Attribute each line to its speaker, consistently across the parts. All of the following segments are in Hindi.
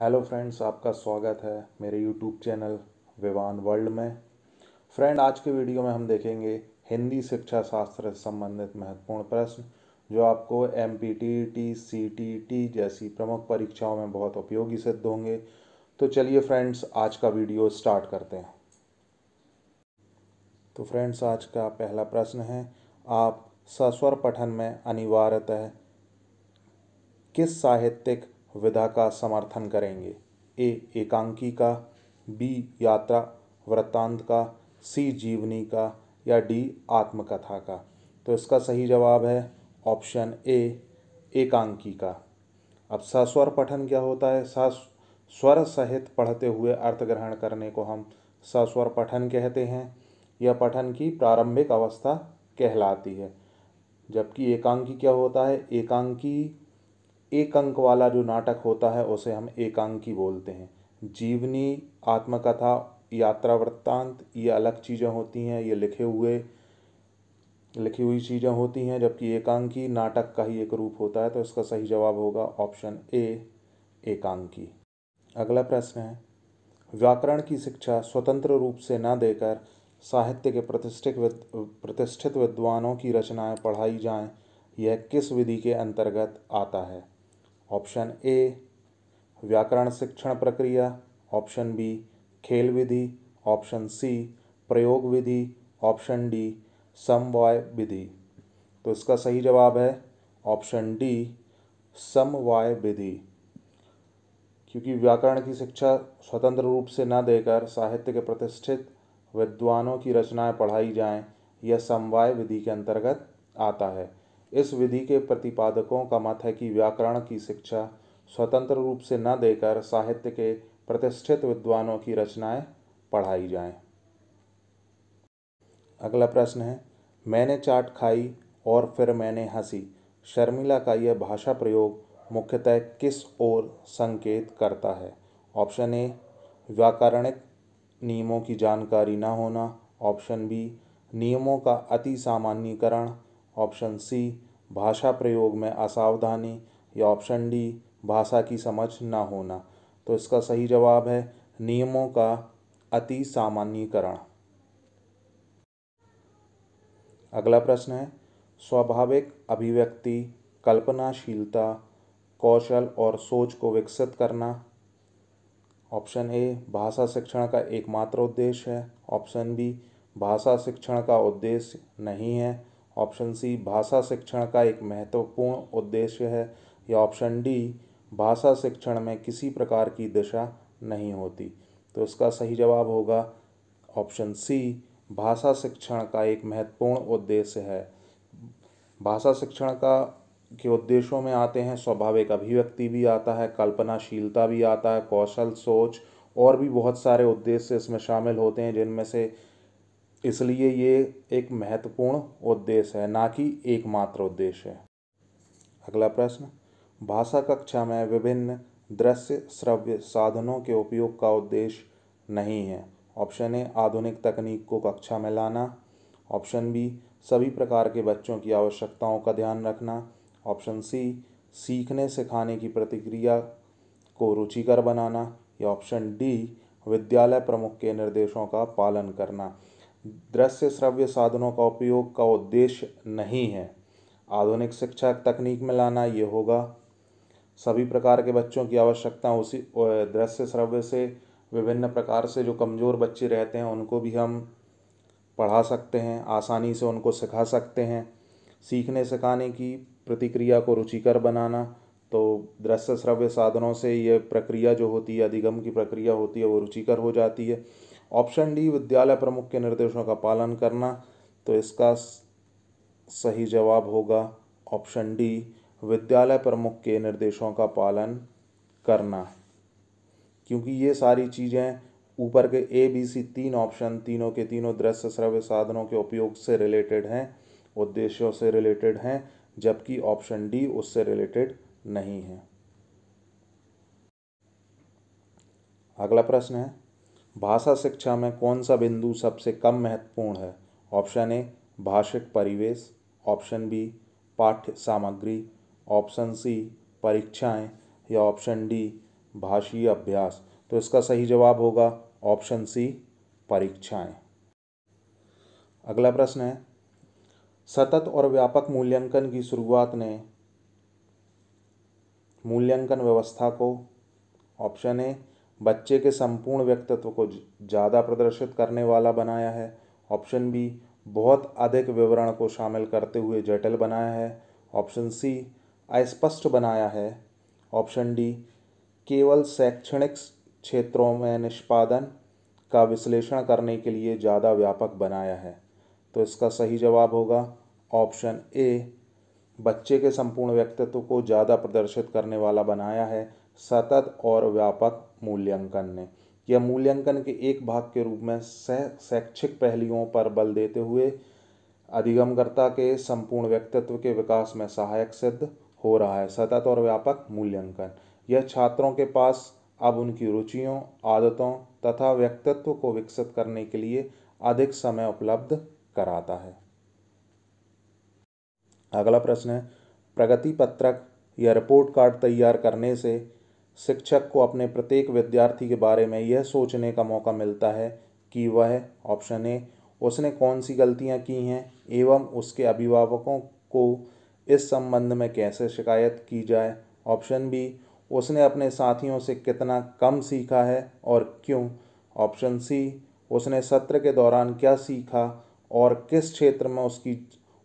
Speaker 1: हेलो फ्रेंड्स, आपका स्वागत है मेरे यूट्यूब चैनल विवान वर्ल्ड में। फ्रेंड, आज के वीडियो में हम देखेंगे हिंदी शिक्षा शास्त्र से संबंधित महत्वपूर्ण प्रश्न जो आपको एमपीटीईटी, सीटीईटी जैसी प्रमुख परीक्षाओं में बहुत उपयोगी सिद्ध होंगे। तो चलिए फ्रेंड्स, आज का वीडियो स्टार्ट करते हैं। तो फ्रेंड्स, आज का पहला प्रश्न है, आप सस्वर पठन में अनिवार्यतः किस साहित्यिक विधा का समर्थन करेंगे? ए एकांकी का, बी यात्रा वृत्तांत का, सी जीवनी का या डी आत्मकथा का? तो इसका सही जवाब है ऑप्शन ए एकांकी का। अब सस्वर पठन क्या होता है? स्वर सहित पढ़ते हुए अर्थ ग्रहण करने को हम सस्वर पठन कहते हैं। यह पठन की प्रारंभिक अवस्था कहलाती है। जबकि एकांकी क्या होता है? एकांकी एक अंक वाला जो नाटक होता है उसे हम एकांकी बोलते हैं। जीवनी, आत्मकथा, यात्रा वृत्तांत ये अलग चीज़ें होती हैं, ये लिखी हुई चीज़ें होती हैं, जबकि एकांकी नाटक का ही एक रूप होता है। तो इसका सही जवाब होगा ऑप्शन ए एकांकी। अगला प्रश्न है, व्याकरण की शिक्षा स्वतंत्र रूप से न देकर साहित्य के प्रतिष्ठित विद्वानों की रचनाएं पढ़ाई जाएं, यह किस विधि के अंतर्गत आता है? ऑप्शन ए व्याकरण शिक्षण प्रक्रिया, ऑप्शन बी खेल विधि, ऑप्शन सी प्रयोग विधि, ऑप्शन डी समवाय विधि। तो इसका सही जवाब है ऑप्शन डी समवाय विधि। क्योंकि व्याकरण की शिक्षा स्वतंत्र रूप से न देकर साहित्य के प्रतिष्ठित विद्वानों की रचनाएं पढ़ाई जाएं, यह समवाय विधि के अंतर्गत आता है। इस विधि के प्रतिपादकों का मत है कि व्याकरण की शिक्षा स्वतंत्र रूप से न देकर साहित्य के प्रतिष्ठित विद्वानों की रचनाएं पढ़ाई जाएं। अगला प्रश्न है, मैंने चाट खाई और फिर मैंने हंसी, शर्मिला का यह भाषा प्रयोग मुख्यतः किस ओर संकेत करता है? ऑप्शन ए व्याकरणिक नियमों की जानकारी न होना, ऑप्शन बी नियमों का अति सामान्यीकरण, ऑप्शन सी भाषा प्रयोग में असावधानी या ऑप्शन डी भाषा की समझ न होना। तो इसका सही जवाब है नियमों का अति सामान्यीकरण। अगला प्रश्न है, स्वाभाविक अभिव्यक्ति, कल्पनाशीलता, कौशल और सोच को विकसित करना। ऑप्शन ए भाषा शिक्षण का एकमात्र उद्देश्य है, ऑप्शन बी भाषा शिक्षण का उद्देश्य नहीं है, ऑप्शन सी भाषा शिक्षण का एक महत्वपूर्ण उद्देश्य है या ऑप्शन डी भाषा शिक्षण में किसी प्रकार की दिशा नहीं होती। तो इसका सही जवाब होगा ऑप्शन सी भाषा शिक्षण का एक महत्वपूर्ण उद्देश्य है। भाषा शिक्षण का के उद्देश्यों में आते हैं स्वाभाविक अभिव्यक्ति भी आता है, कल्पनाशीलता भी आता है, कौशल, सोच और भी बहुत सारे उद्देश्य इसमें शामिल होते हैं, जिनमें से इसलिए ये एक महत्वपूर्ण उद्देश्य है, ना कि एकमात्र उद्देश्य है। अगला प्रश्न, भाषा कक्षा में विभिन्न दृश्य श्रव्य साधनों के उपयोग का उद्देश्य नहीं है। ऑप्शन ए आधुनिक तकनीक को कक्षा में लाना, ऑप्शन बी सभी प्रकार के बच्चों की आवश्यकताओं का ध्यान रखना, ऑप्शन सी सीखने सिखाने की प्रतिक्रिया को रुचिकर बनाना या ऑप्शन डी विद्यालय प्रमुख के निर्देशों का पालन करना। दृश्य श्रव्य साधनों का उपयोग का उद्देश्य नहीं है आधुनिक शिक्षा तकनीक में लाना, ये होगा सभी प्रकार के बच्चों की आवश्यकता उसी दृश्य श्रव्य से विभिन्न प्रकार से जो कमज़ोर बच्चे रहते हैं उनको भी हम पढ़ा सकते हैं, आसानी से उनको सिखा सकते हैं। सीखने सिखाने की प्रतिक्रिया को रुचिकर बनाना, तो दृश्य श्रव्य साधनों से ये प्रक्रिया जो होती है, अधिगम की प्रक्रिया होती है, वो रुचिकर हो जाती है। ऑप्शन डी विद्यालय प्रमुख के निर्देशों का पालन करना, तो इसका सही जवाब होगा ऑप्शन डी विद्यालय प्रमुख के निर्देशों का पालन करना। क्योंकि ये सारी चीज़ें ऊपर के ए बी सी तीन ऑप्शन तीनों के तीनों दृश्य श्रव्य साधनों के उपयोग से रिलेटेड हैं, उद्देश्यों से रिलेटेड हैं, जबकि ऑप्शन डी उससे रिलेटेड नहीं है। अगला प्रश्न है, भाषा शिक्षा में कौन सा बिंदु सबसे कम महत्वपूर्ण है? ऑप्शन ए भाषिक परिवेश, ऑप्शन बी पाठ्य सामग्री, ऑप्शन सी परीक्षाएं या ऑप्शन डी भाषीय अभ्यास। तो इसका सही जवाब होगा ऑप्शन सी, परीक्षाएं। अगला प्रश्न है, सतत और व्यापक मूल्यांकन की शुरुआत ने मूल्यांकन व्यवस्था को, ऑप्शन ए, बच्चे के संपूर्ण व्यक्तित्व को ज़्यादा प्रदर्शित करने वाला बनाया है, ऑप्शन बी, बहुत अधिक विवरण को शामिल करते हुए जटिल बनाया है, ऑप्शन सी, अस्पष्ट बनाया है, ऑप्शन डी, केवल शैक्षणिक क्षेत्रों में निष्पादन का विश्लेषण करने के लिए ज़्यादा व्यापक बनाया है। तो इसका सही जवाब होगा ऑप्शन ए, बच्चे के संपूर्ण व्यक्तित्व को ज़्यादा प्रदर्शित करने वाला बनाया है सतत और व्यापक मूल्यांकन ने। यह मूल्यांकन के एक भाग के रूप में शैक्षिक पहलुओं पर बल देते हुए अधिगमकर्ता के संपूर्ण व्यक्तित्व के विकास में सहायक सिद्ध हो रहा है। सतत और व्यापक मूल्यांकन यह छात्रों के पास अब उनकी रुचियों, आदतों तथा व्यक्तित्व को विकसित करने के लिए अधिक समय उपलब्ध कराता है। अगला प्रश्न है, प्रगति पत्रक या रिपोर्ट कार्ड तैयार करने से शिक्षक को अपने प्रत्येक विद्यार्थी के बारे में यह सोचने का मौका मिलता है कि वह, ऑप्शन ए, उसने कौन सी गलतियां की हैं एवं उसके अभिभावकों को इस संबंध में कैसे शिकायत की जाए, ऑप्शन बी, उसने अपने साथियों से कितना कम सीखा है और क्यों, ऑप्शन सी, उसने सत्र के दौरान क्या सीखा और किस क्षेत्र में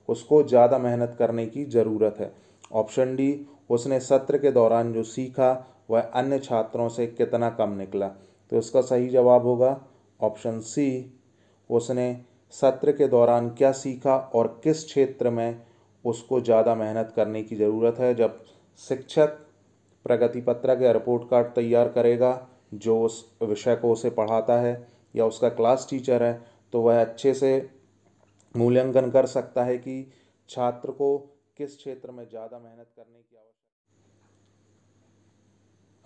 Speaker 1: उसको ज़्यादा मेहनत करने की ज़रूरत है, ऑप्शन डी, उसने सत्र के दौरान जो सीखा वह अन्य छात्रों से कितना कम निकला। तो इसका सही जवाब होगा ऑप्शन सी, उसने सत्र के दौरान क्या सीखा और किस क्षेत्र में उसको ज़्यादा मेहनत करने की ज़रूरत है। जब शिक्षक प्रगति पत्रक या रिपोर्ट कार्ड तैयार करेगा जो उस विषय को उसे पढ़ाता है या उसका क्लास टीचर है, तो वह अच्छे से मूल्यांकन कर सकता है कि छात्र को किस क्षेत्र में ज़्यादा मेहनत करने की आवश्यकता।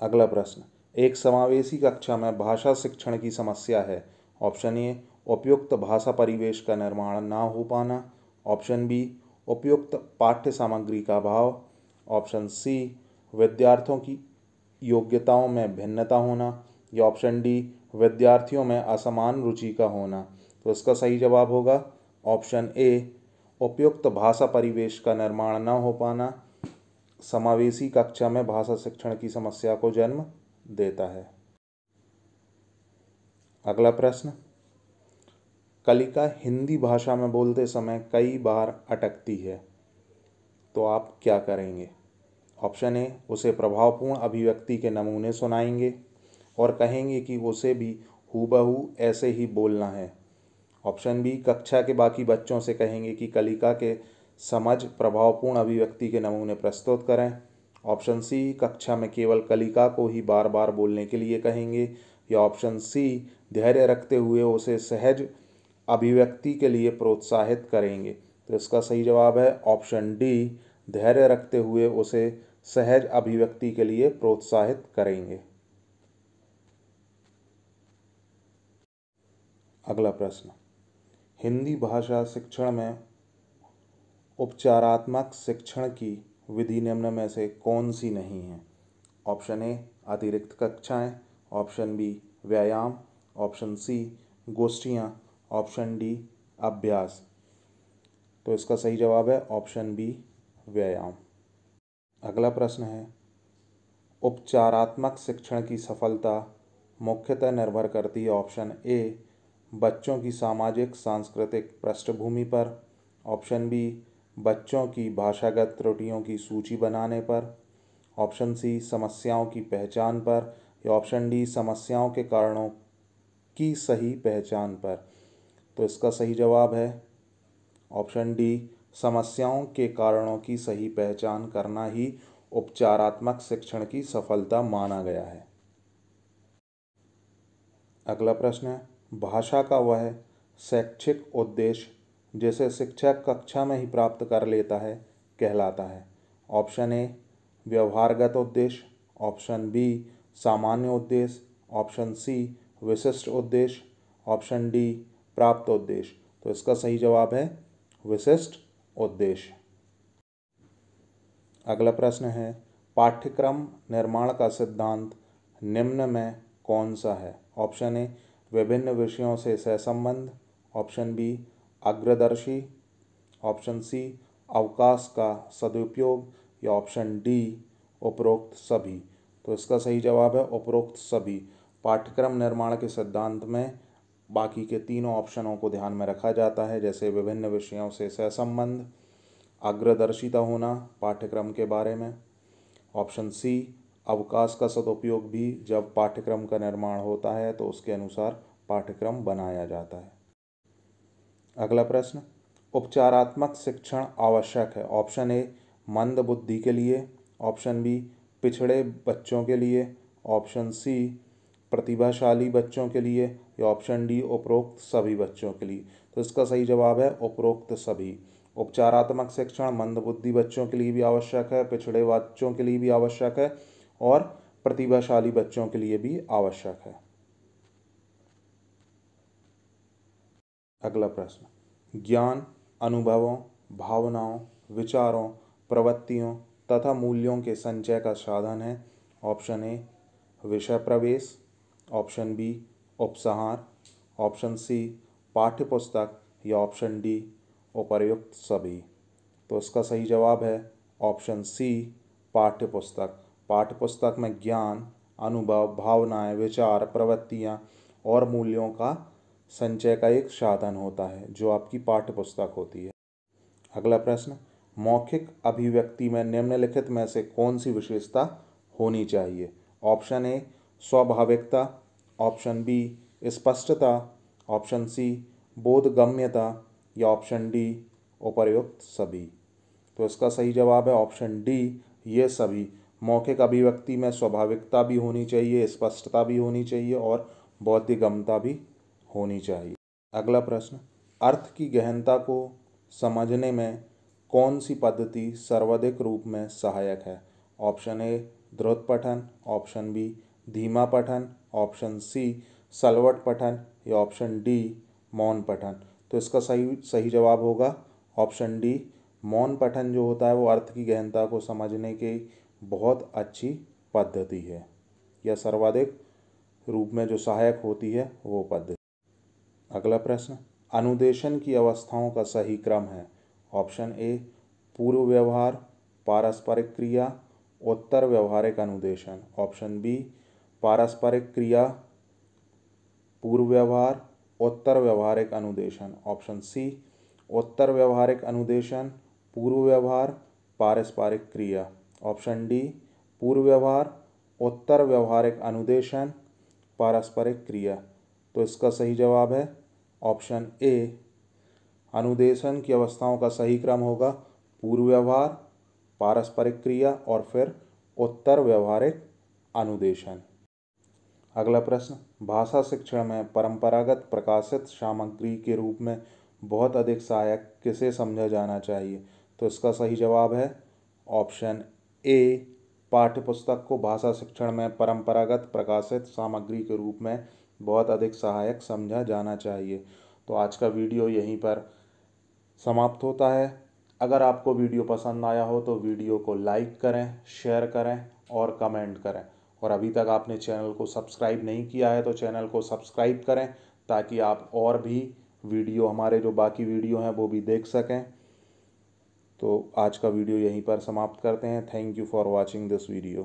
Speaker 1: अगला प्रश्न, एक समावेशी कक्षा में भाषा शिक्षण की समस्या है। ऑप्शन ए, उपयुक्त भाषा परिवेश का निर्माण ना हो पाना, ऑप्शन बी, उपयुक्त पाठ्य सामग्री का अभाव, ऑप्शन सी, विद्यार्थियों की योग्यताओं में भिन्नता होना, या ऑप्शन डी, विद्यार्थियों में असमान रुचि का होना। तो इसका सही जवाब होगा ऑप्शन ए, उपयुक्त भाषा परिवेश का निर्माण न हो पाना समावेशी कक्षा में भाषा शिक्षण की समस्या को जन्म देता है। अगला प्रश्न, कलिका हिंदी भाषा में बोलते समय कई बार अटकती है, तो आप क्या करेंगे। ऑप्शन ए, उसे प्रभावपूर्ण अभिव्यक्ति के नमूने सुनाएंगे और कहेंगे कि उसे भी हूबहू ऐसे ही बोलना है। ऑप्शन बी, कक्षा के बाकी बच्चों से कहेंगे कि कलिका के समझ प्रभावपूर्ण अभिव्यक्ति के नमूने प्रस्तुत करें। ऑप्शन सी, कक्षा में केवल कलिका को ही बार बार बोलने के लिए कहेंगे, या ऑप्शन सी, धैर्य रखते हुए उसे सहज अभिव्यक्ति के लिए प्रोत्साहित करेंगे। तो इसका सही जवाब है ऑप्शन डी, धैर्य रखते हुए उसे सहज अभिव्यक्ति के लिए प्रोत्साहित करेंगे। अगला प्रश्न, हिंदी भाषा शिक्षण में उपचारात्मक शिक्षण की विधि निम्न में से कौन सी नहीं है। ऑप्शन ए, अतिरिक्त कक्षाएं, ऑप्शन बी, व्यायाम, ऑप्शन सी, गोष्ठियाँ, ऑप्शन डी, अभ्यास। तो इसका सही जवाब है ऑप्शन बी, व्यायाम। अगला प्रश्न है, उपचारात्मक शिक्षण की सफलता मुख्यतः निर्भर करती है। ऑप्शन ए, बच्चों की सामाजिक सांस्कृतिक पृष्ठभूमि पर, ऑप्शन बी, बच्चों की भाषागत त्रुटियों की सूची बनाने पर, ऑप्शन सी, समस्याओं की पहचान पर, या ऑप्शन डी, समस्याओं के कारणों की सही पहचान पर। तो इसका सही जवाब है ऑप्शन डी, समस्याओं के कारणों की सही पहचान करना ही उपचारात्मक शिक्षण की सफलता माना गया है। अगला प्रश्न है, भाषा का वह शैक्षिक उद्देश्य जिसे शिक्षक कक्षा में ही प्राप्त कर लेता है कहलाता है। ऑप्शन ए, व्यवहारगत उद्देश्य, ऑप्शन बी, सामान्य उद्देश्य, ऑप्शन सी, विशिष्ट उद्देश्य, ऑप्शन डी, प्राप्त उद्देश्य। तो इसका सही जवाब है विशिष्ट उद्देश्य। अगला प्रश्न है, पाठ्यक्रम निर्माण का सिद्धांत निम्न में कौन सा है? ऑप्शन ए विभिन्न विषयों से सहसंबंध, ऑप्शन बी अग्रदर्शी, ऑप्शन सी अवकाश का सदुपयोग, या ऑप्शन डी उपरोक्त सभी। तो इसका सही जवाब है उपरोक्त सभी। पाठ्यक्रम निर्माण के सिद्धांत में बाकी के तीनों ऑप्शनों को ध्यान में रखा जाता है, जैसे विभिन्न विषयों से सहसंबंध, अग्रदर्शिता होना पाठ्यक्रम के बारे में, ऑप्शन सी अवकाश का सदुपयोग भी जब पाठ्यक्रम का निर्माण होता है तो उसके अनुसार पाठ्यक्रम बनाया जाता है। अगला प्रश्न, उपचारात्मक शिक्षण आवश्यक है? ऑप्शन ए मंद बुद्धि के लिए, ऑप्शन बी पिछड़े बच्चों के लिए, ऑप्शन सी प्रतिभाशाली बच्चों के लिए, या ऑप्शन डी उपरोक्त सभी बच्चों के लिए। तो इसका सही जवाब है उपरोक्त सभी। उपचारात्मक शिक्षण मंदबुद्धि बच्चों के लिए भी आवश्यक है, पिछड़े बच्चों के लिए भी आवश्यक है और प्रतिभाशाली बच्चों के लिए भी आवश्यक है। अगला प्रश्न, ज्ञान अनुभवों, भावनाओं, विचारों, प्रवृत्तियों तथा मूल्यों के संचय का साधन है? ऑप्शन ए विषय प्रवेश, ऑप्शन बी उपसंहार, ऑप्शन सी पाठ्यपुस्तक, या ऑप्शन डी उपर्युक्त सभी। तो इसका सही जवाब है ऑप्शन सी पाठ्यपुस्तक। पाठ्यपुस्तक में ज्ञान, अनुभव, भावनाएं, विचार, प्रवृत्तियां और मूल्यों का संचय का एक साधन होता है जो आपकी पाठ्यपुस्तक होती है। अगला प्रश्न, मौखिक अभिव्यक्ति में निम्नलिखित में से कौन सी विशेषता होनी चाहिए? ऑप्शन ए स्वाभाविकता, ऑप्शन बी स्पष्टता, ऑप्शन सी बोधगम्यता, या ऑप्शन डी उपर्युक्त सभी। तो इसका सही जवाब है ऑप्शन डी ये सभी। मौखिक अभिव्यक्ति में स्वाभाविकता भी होनी चाहिए, स्पष्टता भी होनी चाहिए और बोधगम्यता भी होनी चाहिए। अगला प्रश्न, अर्थ की गहनता को समझने में कौन सी पद्धति सर्वाधिक रूप में सहायक है? ऑप्शन ए द्रुत पठन, ऑप्शन बी धीमा पठन, ऑप्शन सी सलवट पठन, या ऑप्शन डी मौन पठन। तो इसका सही जवाब होगा ऑप्शन डी मौन पठन। जो होता है वो अर्थ की गहनता को समझने की बहुत अच्छी पद्धति है, या सर्वाधिक रूप में जो सहायक होती है वो पद्धति। अगला प्रश्न, अनुदेशन की अवस्थाओं का सही क्रम है? ऑप्शन ए पूर्व व्यवहार, पारस्परिक क्रिया, उत्तर व्यवहारिक अनुदेशन, ऑप्शन बी पारस्परिक क्रिया, पूर्व व्यवहार, उत्तर व्यवहारिक अनुदेशन, ऑप्शन सी उत्तर व्यवहारिक अनुदेशन, पूर्व व्यवहार, पारस्परिक क्रिया, ऑप्शन डी पूर्व व्यवहार, उत्तर व्यवहारिक अनुदेशन, पारस्परिक क्रिया। तो इसका सही जवाब है ऑप्शन ए। अनुदेशन की अवस्थाओं का सही क्रम होगा पूर्व व्यवहार, पारस्परिक क्रिया और फिर उत्तर व्यवहारिक अनुदेशन। अगला प्रश्न, भाषा शिक्षण में परंपरागत प्रकाशित सामग्री के रूप में बहुत अधिक सहायक किसे समझा जाना चाहिए? तो इसका सही जवाब है ऑप्शन ए पाठ्यपुस्तक को भाषा शिक्षण में परंपरागत प्रकाशित सामग्री के रूप में बहुत अधिक सहायक समझा जाना चाहिए। तो आज का वीडियो यहीं पर समाप्त होता है। अगर आपको वीडियो पसंद आया हो तो वीडियो को लाइक करें, शेयर करें और कमेंट करें। और अभी तक आपने चैनल को सब्सक्राइब नहीं किया है तो चैनल को सब्सक्राइब करें ताकि आप और भी वीडियो, हमारे जो बाकी वीडियो हैं वो भी देख सकें। तो आज का वीडियो यहीं पर समाप्त करते हैं। Thank you for watching this video.